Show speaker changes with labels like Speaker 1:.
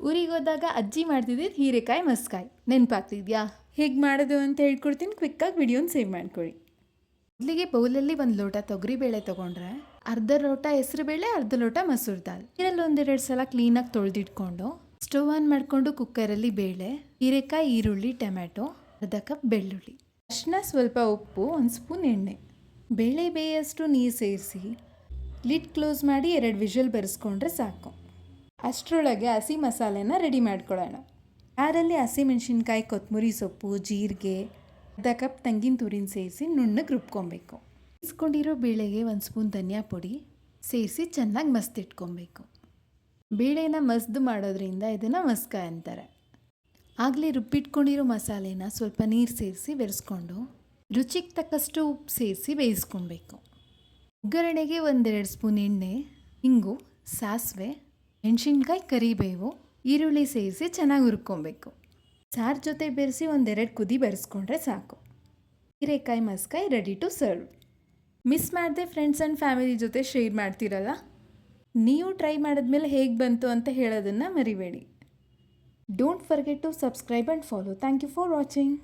Speaker 1: ಊರಿಗೋದಾಗ ಅಜ್ಜಿ ಮಾಡ್ತಿದ್ದಿದ್ದು ಹೀರೆಕಾಯಿ ಮಸ್ಕಾಯಿ ನೆನಪಾಗ್ತಿದ್ಯಾ? ಹೇಗೆ ಮಾಡೋದು ಅಂತ ಹೇಳ್ಕೊಡ್ತೀನಿ. ಕ್ವಿಕ್ಕಾಗಿ ವಿಡಿಯೋನ ಸೇವ್ ಮಾಡ್ಕೊಳ್ಳಿ. ಮೊದಲಿಗೆ ಬೌಲಲ್ಲಿ ಒಂದು ಲೋಟ ತೊಗರಿಬೇಳೆ ತೊಗೊಂಡ್ರೆ ಅರ್ಧ ಲೋಟ ಹೆಸರುಬೇಳೆ, ಅರ್ಧ ಲೋಟ ಮಸೂರ್ ದಾಲ್. ಇದರಲ್ಲಿ ಒಂದೆರಡು ಸಲ ಕ್ಲೀನಾಗಿ ತೊಳೆದಿಟ್ಕೊಂಡು ಸ್ಟವ್ ಆನ್ ಮಾಡಿಕೊಂಡು ಕುಕ್ಕರಲ್ಲಿ ಬೇಳೆ, ಹೀರೆಕಾಯಿ, ಈರುಳ್ಳಿ, ಟೊಮ್ಯಾಟೊ, ಅರ್ಧ ಕಪ್ ಬೆಳ್ಳುಳ್ಳಿ, ಅರಿಶಿನ, ಸ್ವಲ್ಪ ಉಪ್ಪು, 1 ಸ್ಪೂನ್ ಎಣ್ಣೆ, ಬೇಳೆ ಬೇಯಷ್ಟು ನೀರು ಸೇರಿಸಿ ಲಿಡ್ ಕ್ಲೋಸ್ ಮಾಡಿ 2 ವಿಷಲ್ ಬರೆಸ್ಕೊಂಡ್ರೆ ಸಾಕು. ಅಷ್ಟರೊಳಗೆ ಹಸಿ ಮಸಾಲೆನ ರೆಡಿ ಮಾಡ್ಕೊಳ್ಳೋಣ. ಜಾರಲ್ಲಿ ಹಸಿಮೆಣಸಿನ್ಕಾಯಿ, ಕೊತ್ತಂಬರಿ ಸೊಪ್ಪು, ಜೀರಿಗೆ, ಅರ್ಧ ಕಪ್ ತೆಂಗಿನ ತುರಿನ ಸೇರಿಸಿ ನುಣ್ಣಗೆ ರುಬ್ಕೊಬೇಕು. ಇಸ್ಕೊಂಡಿರೋ ಬೇಳೆಗೆ 1 ಸ್ಪೂನ್ ಧನಿಯಾ ಪುಡಿ ಸೇರಿಸಿ ಚೆನ್ನಾಗಿ ಮಸ್ತಿಟ್ಕೊಬೇಕು. ಬೇಳೆನ ಮಸ್ದು ಮಾಡೋದ್ರಿಂದ ಇದನ್ನು ಮಸ್ಕಾಯಿ ಅಂತಾರೆ. ಆಗಲೇ ರುಬ್ಬಿಟ್ಕೊಂಡಿರೋ ಮಸಾಲೆನ ಸ್ವಲ್ಪ ನೀರು ಸೇರಿಸಿ ಬೆರೆಸ್ಕೊಂಡು ರುಚಿಗೆ ತಕ್ಕಷ್ಟು ಉಪ್ಪು ಸೇರಿಸಿ ಬೇಯಿಸ್ಕೊಬೇಕು. ಒಗ್ಗರಣೆಗೆ 1-2 ಸ್ಪೂನ್ ಎಣ್ಣೆ, ಇಂಗು, ಸಾಸಿವೆ, ಮೆಣಸಿನ್ಕಾಯಿ, ಕರಿಬೇವು, ಈರುಳ್ಳಿ ಸೇರಿಸಿ ಚೆನ್ನಾಗಿ ಹುರ್ಕೊಬೇಕು. ಸಾರು ಜೊತೆ ಬೆರೆಸಿ 1-2 ಕುದಿ ಬೆರೆಸ್ಕೊಂಡ್ರೆ ಸಾಕು. ಹೀರೆಕಾಯಿ ಮಸ್ಕಾಯಿ ರೆಡಿ ಟು ಸರ್ವ್. ಮಿಸ್ ಮಾಡದೆ ಫ್ರೆಂಡ್ಸ್ ಆ್ಯಂಡ್ ಫ್ಯಾಮಿಲಿ ಜೊತೆ ಶೇರ್ ಮಾಡ್ತೀರಲ್ಲ. ನೀವು ಟ್ರೈ ಮಾಡಿದ್ಮೇಲೆ ಹೇಗೆ ಬಂತು ಅಂತ ಹೇಳೋದನ್ನು ಮರಿಬೇಡಿ. Don't forget to subscribe and follow. Thank you for watching.